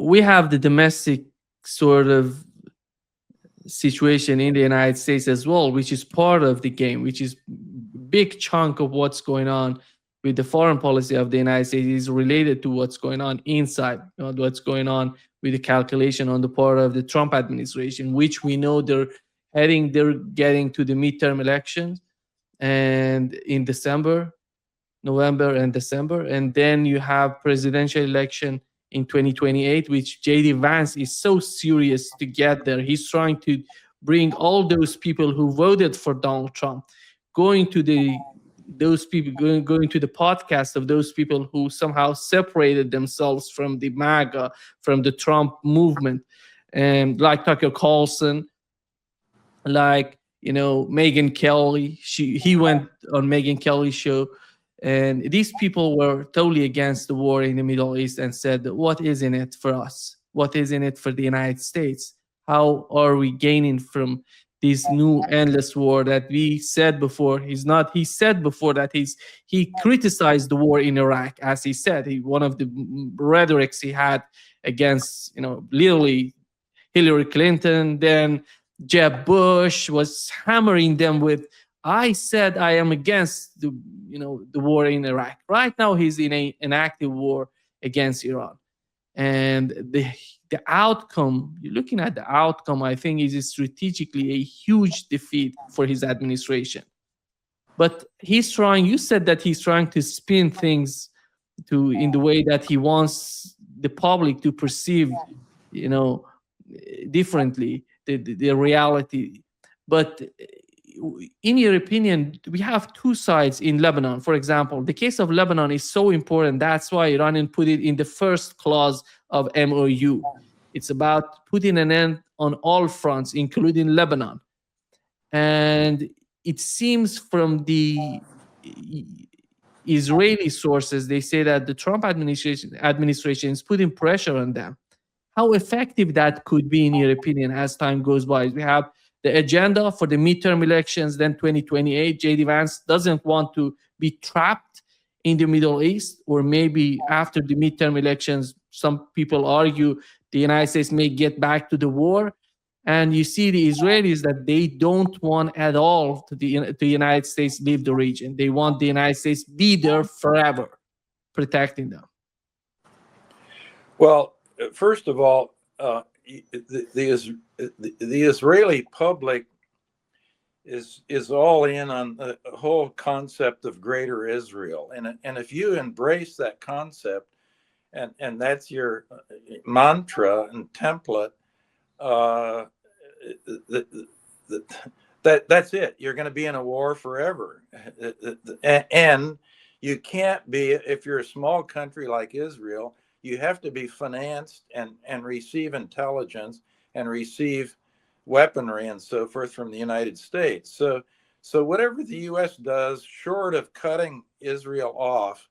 we have the domestic sort of situation in the United States as well, which is part of the game, which is big chunk of what's going on with the foreign policy of the United States is related to what's going on inside, what's going on with the calculation on the part of the Trump administration, which we know they're getting to the midterm elections and in December, November and December. And then you have presidential election in 2028, which JD Vance is so serious to get there. He's trying to bring all those people who voted for Donald Trump, going to the those people going to the podcast of those people who somehow separated themselves from the MAGA, from the Trump movement, and like Tucker Carlson, like Megyn Kelly. He went on Megyn Kelly's show, and these people were totally against the war in the Middle East and said, "What is in it for us? What is in it for the United States? How are we gaining from this new endless war that we said before?" He's not. He said before that he criticized the war in Iraq, as he said. One of the rhetorics he had against literally Hillary Clinton, then Jeb Bush was hammering them with, "I said I am against the war in Iraq." Right now he's in an active war against Iran. And the outcome, you're looking at the outcome, I think is strategically a huge defeat for his administration. But you said that he's trying to spin things in the way that he wants the public to perceive, differently the reality. But in your opinion, we have two sides in Lebanon. For example, the case of Lebanon is so important. That's why Iranian put it in the first clause of MOU. It's about putting an end on all fronts, including Lebanon. And it seems from the Israeli sources, they say that the Trump administration is putting pressure on them. How effective that could be, in your opinion, as time goes by? We have the agenda for the midterm elections, then 2028. JD Vance doesn't want to be trapped in the Middle East, or maybe after the midterm elections, some people argue the United States may get back to the war. And you see the Israelis that they don't want at all to the United States leave the region. They want the United States be there forever, protecting them. Well, first of all, the Israeli public is all in on the whole concept of Greater Israel, and if you embrace that concept, and that's your mantra and template, that's it. You're going to be in a war forever, and you can't be, if you're a small country like Israel. You have to be financed and receive intelligence and receive weaponry and so forth from the United States. So whatever the U.S. does, short of cutting Israel off,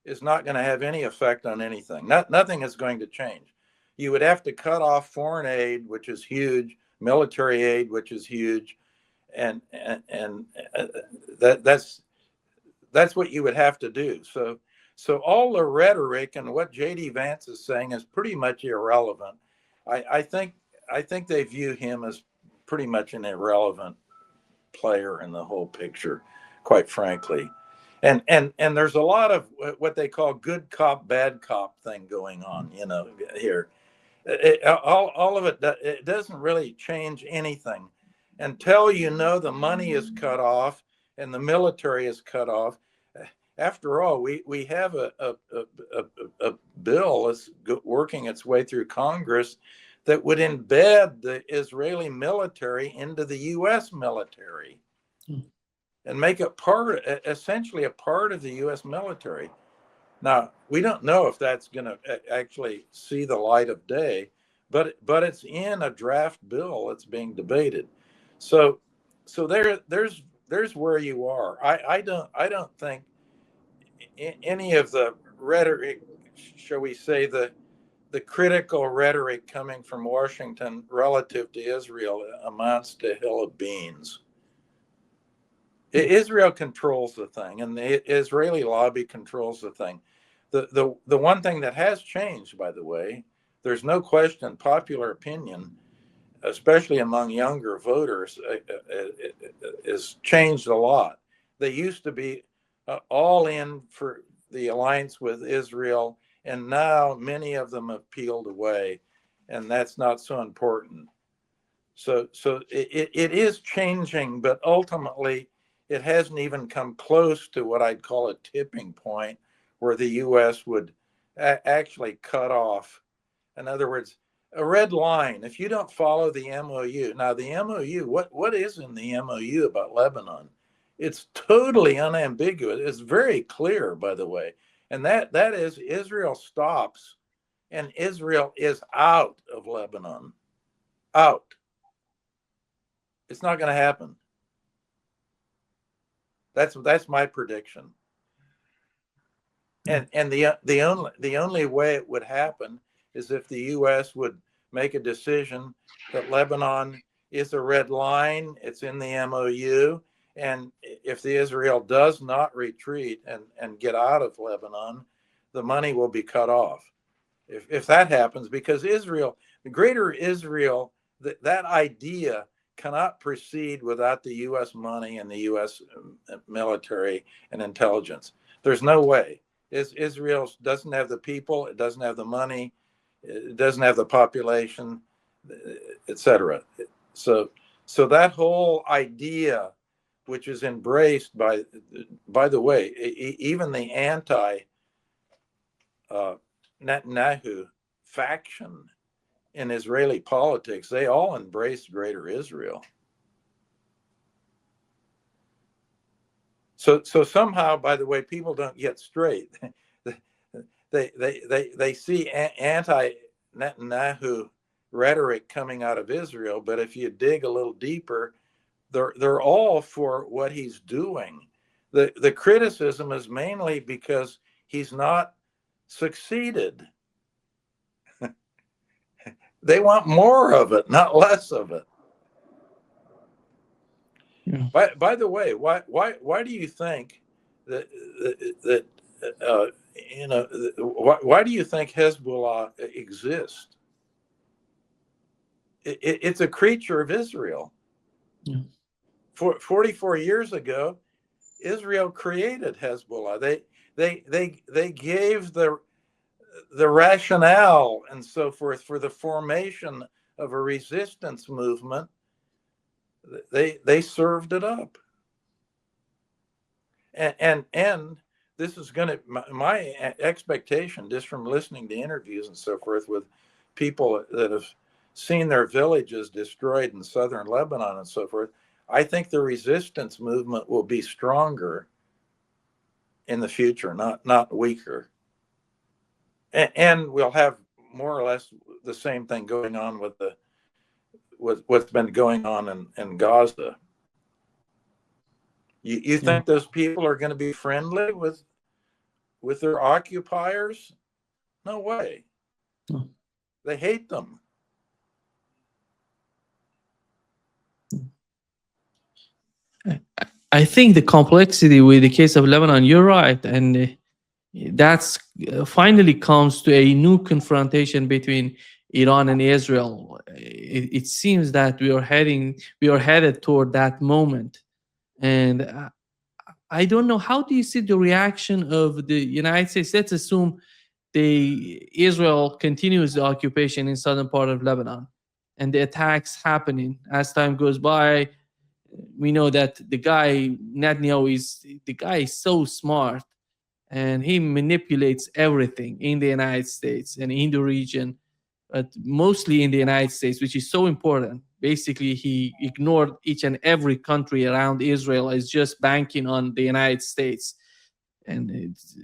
is not going to have any effect on anything. Nothing is going to change. You would have to cut off foreign aid, which is huge, military aid, which is huge, and that's what you would have to do. So all the rhetoric and what J.D. Vance is saying is pretty much irrelevant. I think they view him as pretty much an irrelevant player in the whole picture, quite frankly. And there's a lot of what they call good cop, bad cop thing going on, here. All of it doesn't really change anything until the money is cut off and the military is cut off. After all, we have a bill that's working its way through Congress that would embed the Israeli military into the U.S. military and make it essentially a part of the U.S. military. Now, we don't know if that's going to actually see the light of day, but it's in a draft bill that's being debated. So there's where you are. I don't think any of the rhetoric, shall we say, the critical rhetoric coming from Washington relative to Israel amounts to a hill of beans. Israel controls the thing, and the Israeli lobby controls the thing. The one thing that has changed, by the way, there's no question popular opinion, especially among younger voters, has changed a lot. They used to be all in for the alliance with Israel, and now many of them have peeled away, and that's not so important. So it is changing, but ultimately it hasn't even come close to what I'd call a tipping point where the U.S. would actually cut off. In other words, a red line. If you don't follow the MOU, now the MOU, what is in the MOU about Lebanon? It's totally unambiguous. It's very clear, by the way, and that is Israel stops, and Israel is out of Lebanon, out. It's not going to happen. That's my prediction. And the only way it would happen is if the U.S. would make a decision that Lebanon is a red line. It's in the MOU, and if the Israel does not retreat and get out of Lebanon, the money will be cut off. If that happens, because Israel, the greater Israel, that idea cannot proceed without the U.S. money and the U.S. military and intelligence. There's no way. Israel doesn't have the people, it doesn't have the money, it doesn't have the population, etc. So that whole idea, which is embraced by the way, even the anti Netanyahu faction in Israeli politics, they all embrace Greater Israel. So somehow, by the way, people don't get straight. They see anti-Netanyahu rhetoric coming out of Israel, but if you dig a little deeper, they're all for what he's doing. The criticism is mainly because he's not succeeded. They want more of it, not less of it. Yeah. By the way, why do you think that why do you think Hezbollah exists? It's a creature of Israel. Yeah. 44 years ago, Israel created Hezbollah. They gave the rationale and so forth for the formation of a resistance movement. They served it up, and this is going to my expectation, just from listening to interviews and so forth with people that have seen their villages destroyed in southern Lebanon and so forth. I think the resistance movement will be stronger in the future, not weaker, and we'll have more or less the same thing going on with what's been going on in Gaza. You think those people are going to be friendly with their occupiers? No way. No. They hate them. I think the complexity with the case of Lebanon, you're right, and that's finally comes to a new confrontation between Iran and Israel. It seems that we are headed toward that moment, and I don't know, how do you see the reaction of the United States? Let's assume Israel continues the occupation in southern part of Lebanon, and the attacks happening as time goes by. We know that the guy Netanyahu is so smart, and he manipulates everything in the United States and in the region, but mostly in the United States, which is so important. Basically, he ignored each and every country around Israel as just banking on the United States. And it's,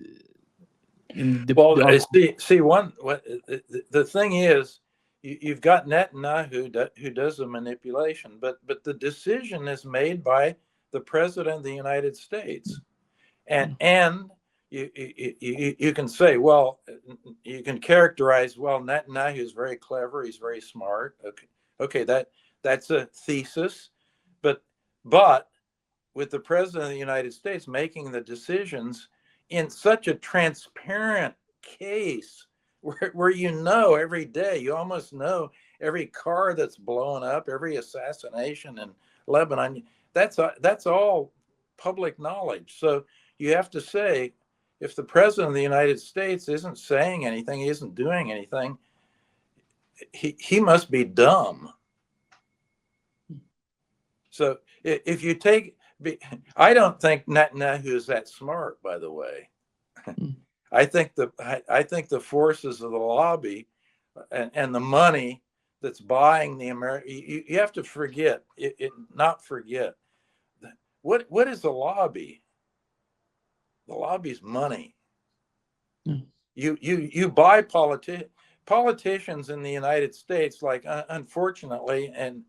the thing is, you've got Netanyahu who does the manipulation, but the decision is made by the president of the United States, and you can say, well, you can characterize, well, Netanyahu is very clever, he's very smart. Okay, that's a thesis, but with the president of the United States making the decisions in such a transparent case where you know every day, you almost know every car that's blowing up, every assassination in Lebanon. That's all public knowledge. So you have to say, if the president of the United States isn't saying anything, he isn't doing anything, he must be dumb. So if you take, I don't think Netanyahu is that smart, by the way. I think the forces of the lobby and the money that's buying the American, you have to forget not forget what is the lobby? The lobby's money. You buy politicians in the United States, like unfortunately, and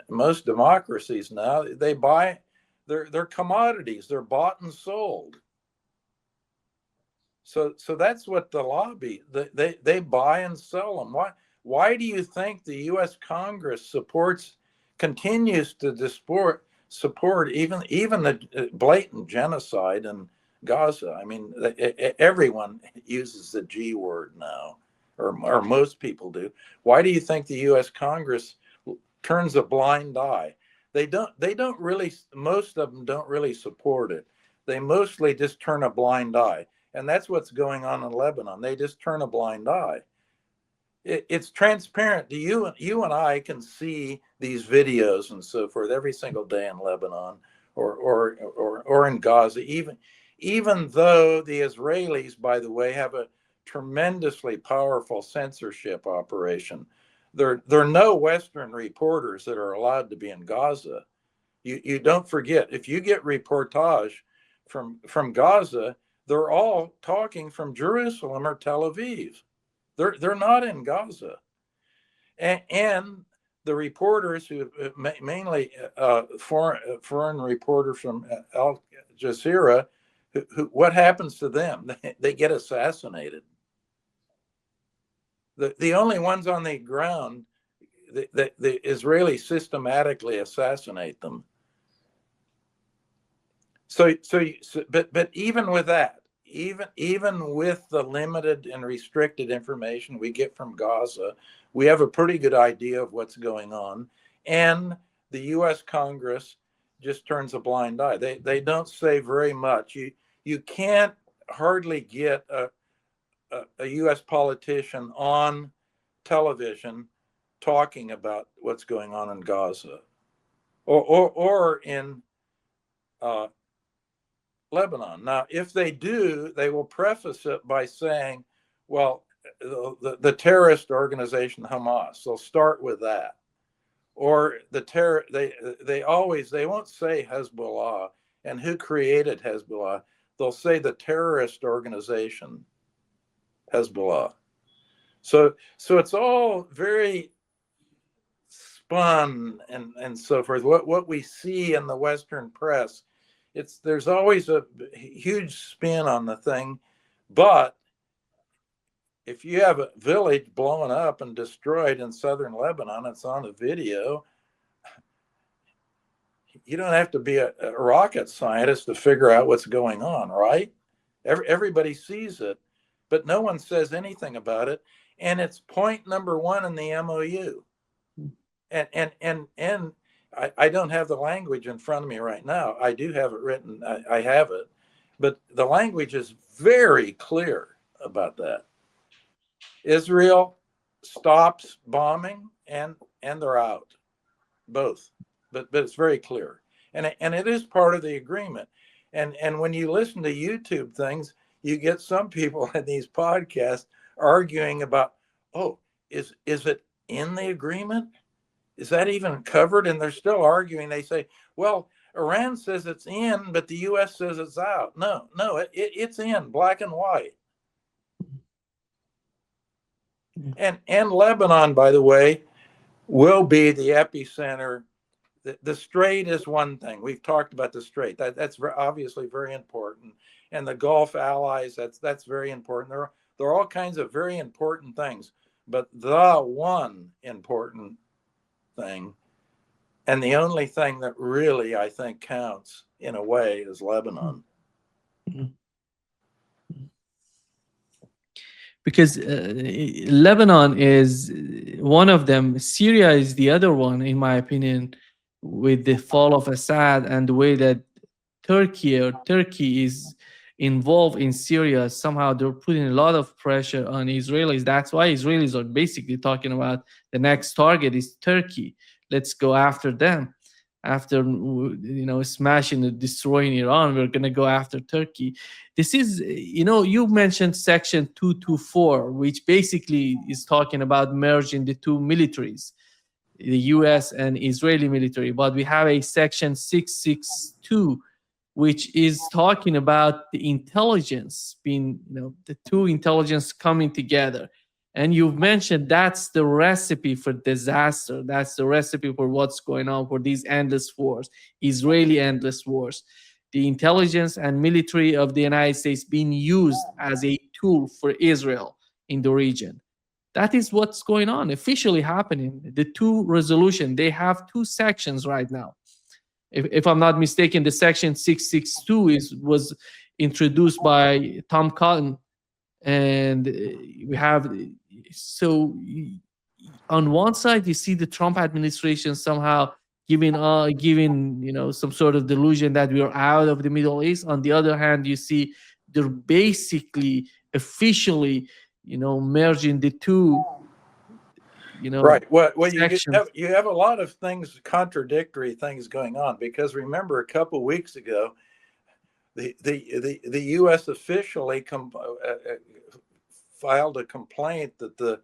most democracies now, they buy they're commodities. They're bought and sold. So that's what the lobby, they buy and sell them. Why do you think the U.S. Congress continues to support even the blatant genocide in Gaza? I mean, everyone uses the G word now, or most people do. Why do you think the U.S. Congress turns a blind eye? They don't really, most of them don't really support it. They mostly just turn a blind eye. And that's what's going on in Lebanon. They just turn a blind eye. It's transparent. You and I can see these videos and so forth every single day in Lebanon or in Gaza. Even though the Israelis, by the way, have a tremendously powerful censorship operation, there are no Western reporters that are allowed to be in Gaza. You don't forget, if you get reportage from Gaza, they're all talking from Jerusalem or Tel Aviv. They're not in Gaza, and the reporters who mainly foreign reporters from Al Jazeera, what happens to them? They get assassinated. The only ones on the ground, the Israelis systematically assassinate them. But even with that, even with the limited and restricted information we get from Gaza, we have a pretty good idea of what's going on, and the U.S. Congress just turns a blind eye. They don't say very much. You can't hardly get a U.S. politician on television talking about what's going on in Gaza or in Lebanon. Now, if they do, they will preface it by saying, well, the terrorist organization Hamas. They'll start with that. Or they won't say Hezbollah and who created Hezbollah. They'll say the terrorist organization Hezbollah. So it's all very spun and so forth. What we see in the Western press, there's always a huge spin on the thing, but if you have a village blown up and destroyed in southern Lebanon, it's on a video. You don't have to be a rocket scientist to figure out what's going on, right? Everybody sees it, but no one says anything about it. And it's point number one in the MOU. And I don't have the language in front of me right now. I do have it written. I have it, but the language is very clear about that. Israel stops bombing and they're out, both. But it's very clear, and it is part of the agreement. And when you listen to YouTube things, you get some people in these podcasts arguing about, oh, is it in the agreement? Is that even covered? And they're still arguing. They say, well, Iran says it's in, but the U.S. says it's out. No, it's in, black and white. And Lebanon, by the way, will be the epicenter. The Strait is one thing. We've talked about the Strait. That's obviously very important. And the Gulf allies, that's very important. There are all kinds of very important things. But the one important thing, and the only thing that really, I think, counts in a way, is Lebanon. because Lebanon is one of them. Syria is the other one, in my opinion, with the fall of Assad and the way that Turkey is involved in Syria. Somehow they're putting a lot of pressure on Israelis. That's why Israelis are basically talking about the next target is Turkey. Let's go after them. After smashing and destroying Iran, we're gonna go after Turkey. This is, you mentioned Section 224, which basically is talking about merging the two militaries, the US and Israeli military. But we have a Section 662, which is talking about the intelligence being, the two intelligence coming together. And you've mentioned that's the recipe for disaster. That's the recipe for what's going on for these endless wars, Israeli endless wars. The intelligence and military of the United States being used as a tool for Israel in the region. That is what's going on, officially happening. The two resolution, they have two sections right now. If I'm not mistaken, the section 662 was introduced by Tom Cotton, and we have, so on one side you see the Trump administration somehow giving some sort of delusion that we are out of the Middle East. On the other hand, you see they're basically officially merging the two Right. Well, sections. you have a lot of things, contradictory things going on, because remember a couple of weeks ago, the U.S. officially filed a complaint that the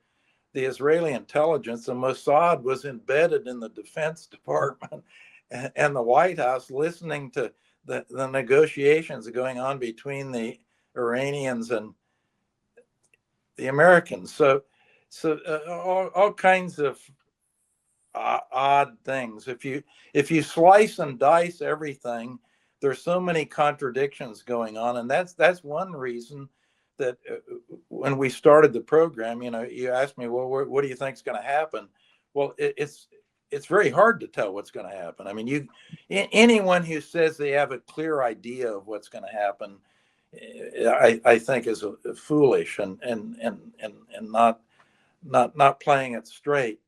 Israeli intelligence, the Mossad, was embedded in the Defense Department and the White House, listening to the negotiations going on between the Iranians and the Americans. So all kinds of odd things. If you slice and dice everything, there's so many contradictions going on, and that's one reason that when we started the program, you asked me, well, what do you think is going to happen? Well, it's very hard to tell what's going to happen. I mean, anyone who says they have a clear idea of what's going to happen, I think is foolish and not playing it straight.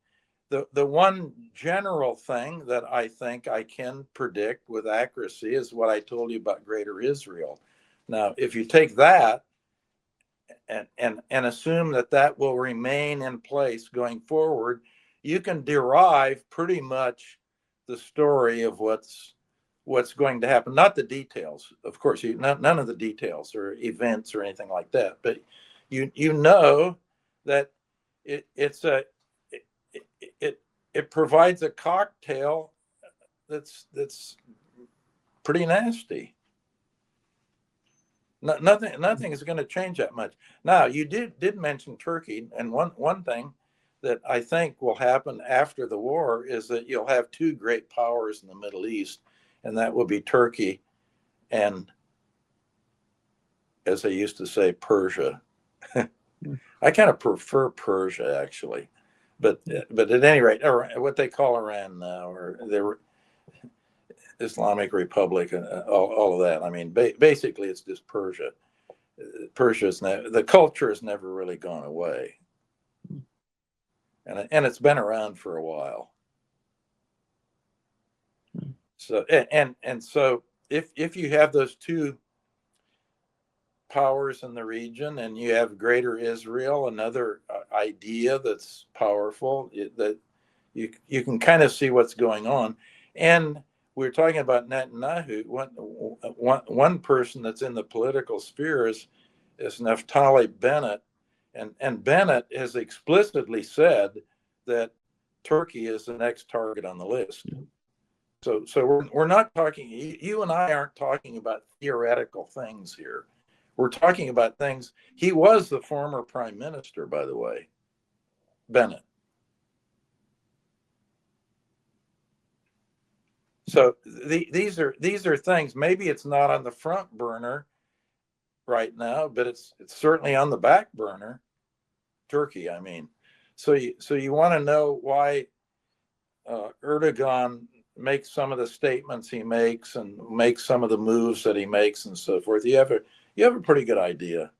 The one general thing that I think I can predict with accuracy is what I told you about Greater Israel. Now, if you take that and assume that will remain in place going forward, you can derive pretty much the story of what's going to happen. Not the details, of course. None of the details or events or anything like that. But you know that it provides a cocktail that's pretty nasty. Nothing is going to change that much. Now, you did mention Turkey, and one thing that I think will happen after the war is that you'll have two great powers in the Middle East, and that will be Turkey and, as they used to say, Persia. I kind of prefer Persia, actually, but at any rate, what they call Iran now, or the Islamic Republic, and all of that. I mean, basically, it's just Persia. The culture has never really gone away, and it's been around for a while. So so if you have those two powers in the region, and you have Greater Israel, another idea that's powerful, that you can kind of see what's going on. And we're talking about Netanyahu. One person that's in the political sphere is Naftali Bennett, and Bennett has explicitly said that Turkey is the next target on the list. So we're not talking. You and I aren't talking about theoretical things here. We're talking about things. He was the former prime minister, by the way, Bennett. So these are things. Maybe it's not on the front burner right now, but it's certainly on the back burner. Turkey, I mean. So you want to know why Erdogan makes some of the statements he makes and makes some of the moves that he makes and so forth. You have a pretty good idea.